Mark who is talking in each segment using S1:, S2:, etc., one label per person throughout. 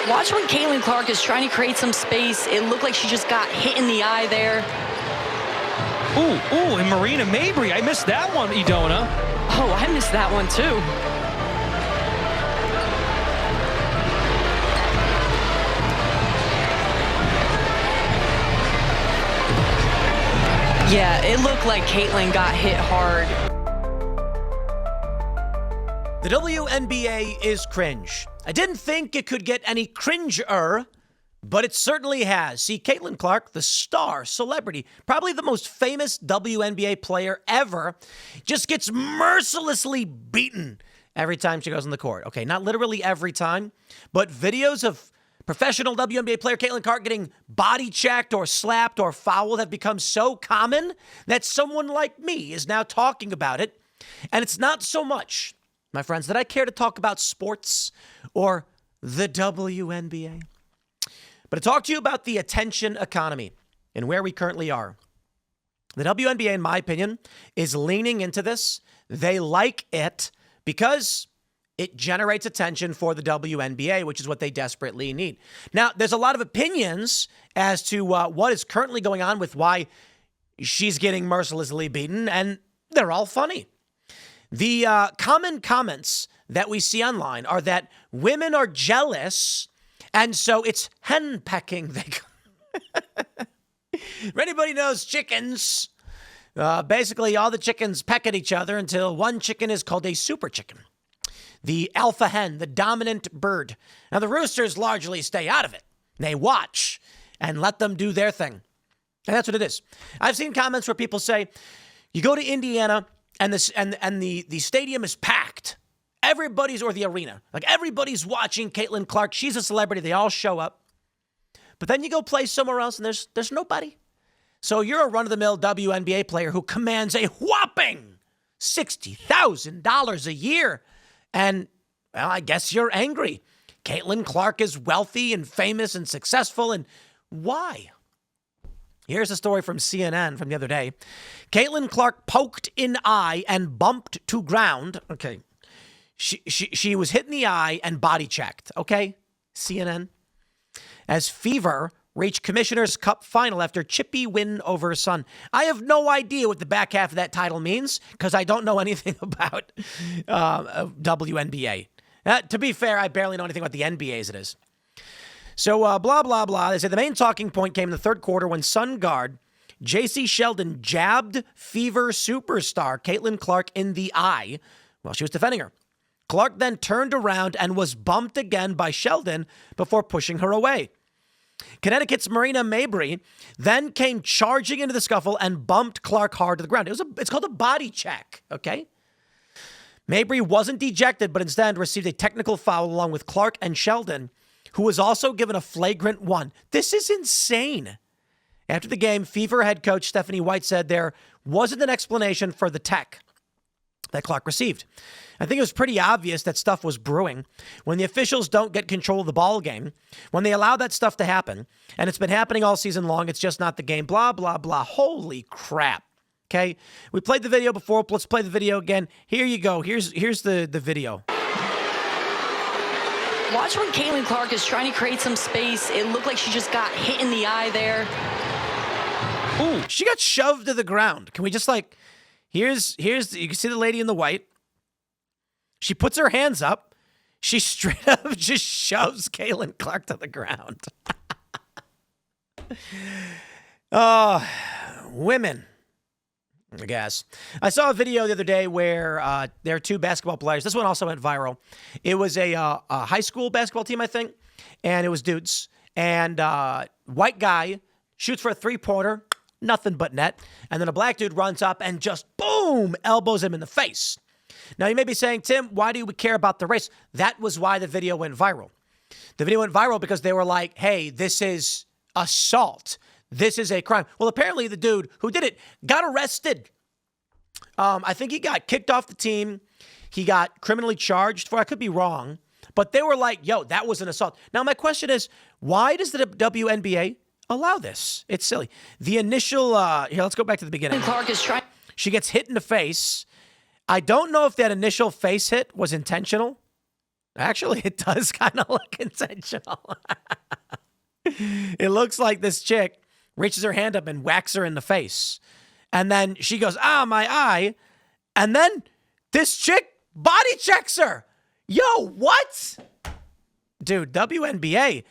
S1: Watch when Caitlin Clark is trying to create some space. It looked like she just got hit in the eye there.
S2: Ooh, and Marina Mabry. I missed that one, Edona.
S1: Oh, I missed that one too. Yeah, it looked like Caitlin got hit hard.
S3: The WNBA is cringe. I didn't think it could get any cringer, but it certainly has. See, Caitlin Clark, the star, celebrity, probably the most famous WNBA player ever, just gets mercilessly beaten every time she goes on the court. Okay, not literally every time, but videos of professional WNBA player Caitlin Clark getting body checked or slapped or fouled have become so common that someone like me is now talking about it. And it's not so much, my friends, that I care to talk about sports or the WNBA, but to talk to you about the attention economy and where we currently are. The WNBA, in my opinion, is leaning into this. They like it because it generates attention for the WNBA, which is what they desperately need. Now, there's a lot of opinions as to what is currently going on with why she's getting mercilessly beaten, and they're all funny. The common comments that we see online are that women are jealous, and so it's henpecking. If anybody knows chickens, basically all the chickens peck at each other until one chicken is called a super chicken. The alpha hen, the dominant bird. Now, the roosters largely stay out of it. They watch and let them do their thing. And that's what it is. I've seen comments where people say, you go to Indiana and the stadium is packed. Everybody's, or the arena, like everybody's watching Caitlin Clark. She's a celebrity. They all show up. But then you go play somewhere else and there's nobody. So you're a run-of-the-mill WNBA player who commands a whopping $60,000 a year. And, well, I guess you're angry. Caitlin Clark is wealthy and famous and successful. And why? Here's a story from CNN from the other day. Caitlin Clark poked in eye and bumped to ground. Okay. She was hit in the eye and body checked. Okay. CNN. As Fever reached Commissioner's Cup final after chippy win over Sun. I have no idea what the back half of that title means because I don't know anything about WNBA. To be fair, I barely know anything about the NBA as it is. So blah, blah, blah. They say the main talking point came in the third quarter when Sun guard J.C. Sheldon jabbed Fever superstar Caitlin Clark in the eye while she was defending her. Clark then turned around and was bumped again by Sheldon before pushing her away. Connecticut's Marina Mabry then came charging into the scuffle and bumped Clark hard to the ground. It's called a body check, okay? Mabry wasn't dejected, but instead received a technical foul along with Clark and Sheldon, who was also given a flagrant one. This is insane. After the game, Fever head coach Stephanie White said there wasn't an explanation for the tech that Clark received. I think it was pretty obvious that stuff was brewing. When the officials don't get control of the ball game, when they allow that stuff to happen, and it's been happening all season long, it's just not the game, blah, blah, blah. Holy crap. Okay? We played the video before. Let's play the video again. Here you go. Here's the video.
S1: Watch when Caitlin Clark is trying to create some space. It looked like she just got hit in the eye there.
S3: Ooh, she got shoved to the ground. Can we just here's you can see the lady in the white. She puts her hands up. She straight up just shoves Caitlin Clark to the ground. Oh, women, I guess. I saw a video the other day where there are two basketball players. This one also went viral. It was a high school basketball team, I think, and it was dudes. And white guy shoots for a three-pointer, nothing but net. And then a black dude runs up and just, boom, elbows him in the face. Now, you may be saying, Tim, why do we care about the race? That was why the video went viral. The video went viral because they were like, hey, this is assault. This is a crime. Well, apparently the dude who did it got arrested. I think he got kicked off the team. He got criminally charged for, I could be wrong, but they were like, yo, that was an assault. Now, my question is, why does the WNBA allow this? It's silly. The initial, here, let's go back to the beginning.
S1: Clark is trying.
S3: She gets hit in the face. I don't know if that initial face hit was intentional. Actually, it does kind of look intentional. It looks like this chick reaches her hand up and whacks her in the face. And then she goes, ah, my eye. And then this chick body checks her. Yo, what? Dude, WNBA,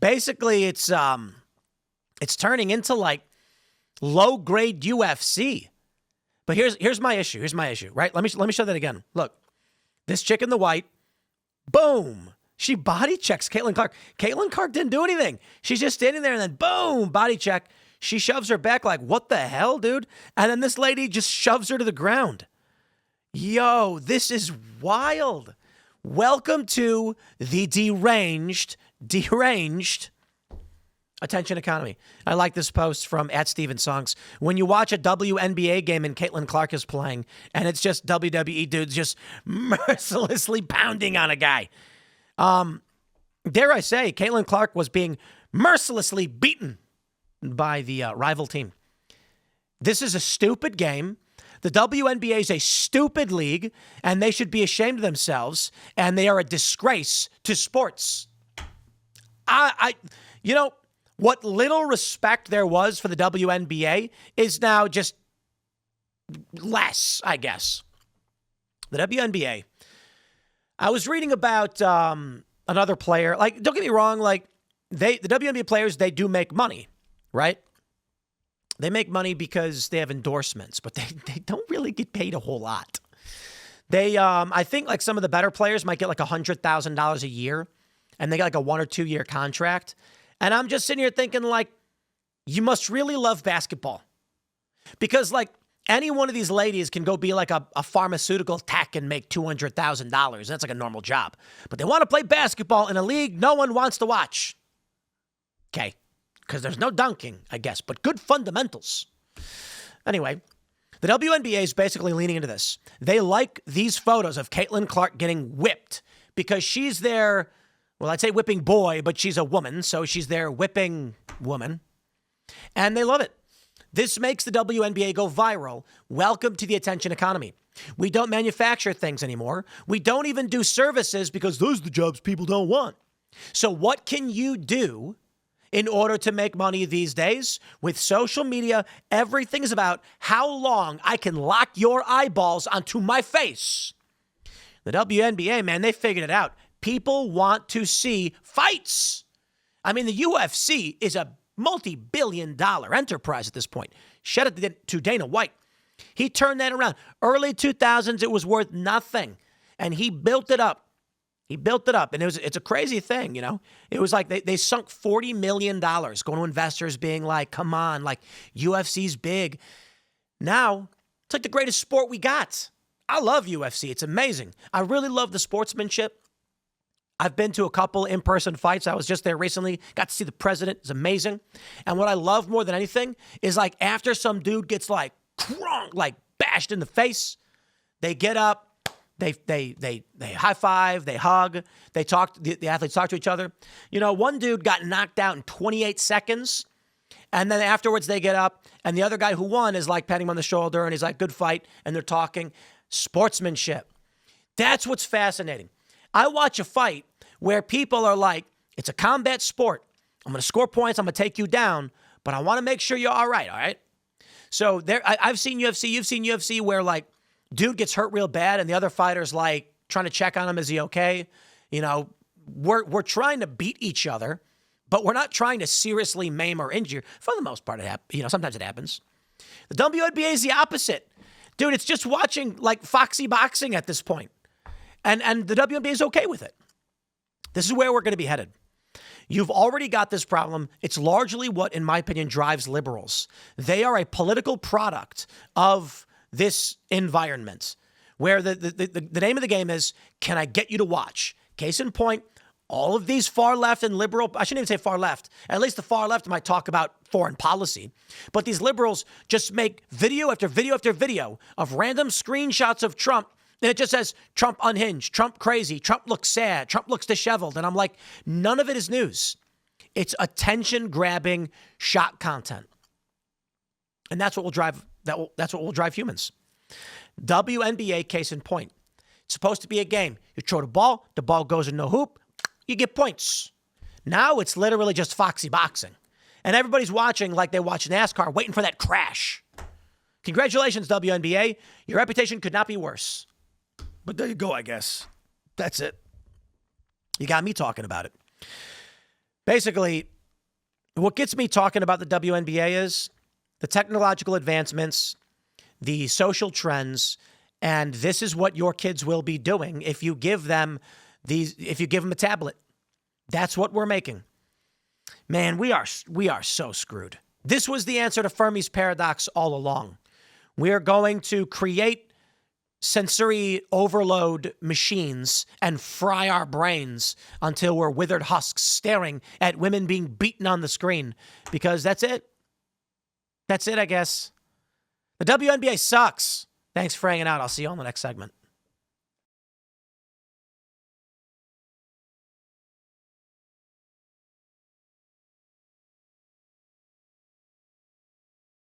S3: basically it's turning into like low-grade UFC. But here's my issue. Here's my issue, right? Let me show that again. Look, this chick in the white, boom. She body checks Caitlin Clark. Caitlin Clark didn't do anything. She's just standing there and then boom, body check. She shoves her back like, what the hell, dude? And then this lady just shoves her to the ground. Yo, this is wild. Welcome to the deranged attention economy. I like this post from @StevenSongs. When you watch a WNBA game and Caitlin Clark is playing, and it's just WWE dudes just mercilessly pounding on a guy. Dare I say, Caitlin Clark was being mercilessly beaten by the rival team. This is a stupid game. The WNBA is a stupid league, and they should be ashamed of themselves, and they are a disgrace to sports. You know, what little respect there was for the WNBA is now just less, I guess. The WNBA. I was reading about another player. Like, don't get me wrong. Like, the WNBA players, they do make money, right? They make money because they have endorsements, but they don't really get paid a whole lot. They, I think, like some of the better players might get like $100,000 a year, and they got like a 1 or 2 year contract. And I'm just sitting here thinking, like, you must really love basketball. Because, like, any one of these ladies can go be like a pharmaceutical tech and make $200,000. That's like a normal job. But they want to play basketball in a league no one wants to watch. Okay. Because there's no dunking, I guess, but good fundamentals. Anyway, the WNBA is basically leaning into this. They like these photos of Caitlin Clark getting whipped because she's their, well, I'd say whipping boy, but she's a woman, so she's their whipping woman. And they love it. This makes the WNBA go viral. Welcome to the attention economy. We don't manufacture things anymore. We don't even do services because those are the jobs people don't want. So what can you do in order to make money these days? With social media, everything is about how long I can lock your eyeballs onto my face. The WNBA, man, they figured it out. People want to see fights. I mean, the UFC is a multi-billion-dollar enterprise at this point. Shout out to Dana White. He turned that around. Early 2000s, it was worth nothing, and he built it up. He built it up, and it's a crazy thing, you know. It was like they sunk $40 million going to investors being like, come on, like UFC's big. Now, it's like the greatest sport we got. I love UFC. It's amazing. I really love the sportsmanship. I've been to a couple in-person fights. I was just there recently. Got to see the president. It's amazing. And what I love more than anything is like after some dude gets like crunk, like bashed in the face, they get up. They high five, they hug, they talk, the athletes talk to each other. You know, one dude got knocked out in 28 seconds, and then afterwards they get up, and the other guy who won is like patting him on the shoulder, and he's like, good fight, and they're talking. Sportsmanship. That's what's fascinating. I watch a fight where people are like, it's a combat sport. I'm going to score points, I'm going to take you down, but I want to make sure you're all right? So I've seen UFC, you've seen UFC where like, dude gets hurt real bad, and the other fighter's like trying to check on him. Is he okay? You know, we're trying to beat each other, but we're not trying to seriously maim or injure. For the most part, sometimes it happens. The WNBA is the opposite. Dude, it's just watching like foxy boxing at this point. And the WNBA is okay with it. This is where we're going to be headed. You've already got this problem. It's largely what, in my opinion, drives liberals. They are a political product of this environment where the name of the game is, can I get you to watch? Case in point, all of these far left and liberal, I shouldn't even say far left, at least the far left might talk about foreign policy, but these liberals just make video after video after video of random screenshots of Trump, and it just says, Trump unhinged, Trump crazy, Trump looks sad, Trump looks disheveled, and I'm like, none of it is news. It's attention-grabbing shock content. And that's what will drive That's what will drive humans. WNBA, case in point. It's supposed to be a game. You throw the ball goes in the hoop, you get points. Now it's literally just foxy boxing. And everybody's watching like they watch NASCAR, waiting for that crash. Congratulations, WNBA. Your reputation could not be worse. But there you go, I guess. That's it. You got me talking about it. Basically, what gets me talking about the WNBA is the technological advancements, the social trends, and this is what your kids will be doing if you give them a tablet. That's what we're making. Man, we are so screwed. This was the answer to Fermi's paradox all along. We're going to create sensory overload machines and fry our brains until we're withered husks staring at women being beaten on the screen because that's it. That's it, I guess. The WNBA sucks. Thanks for hanging out. I'll see you on the next segment.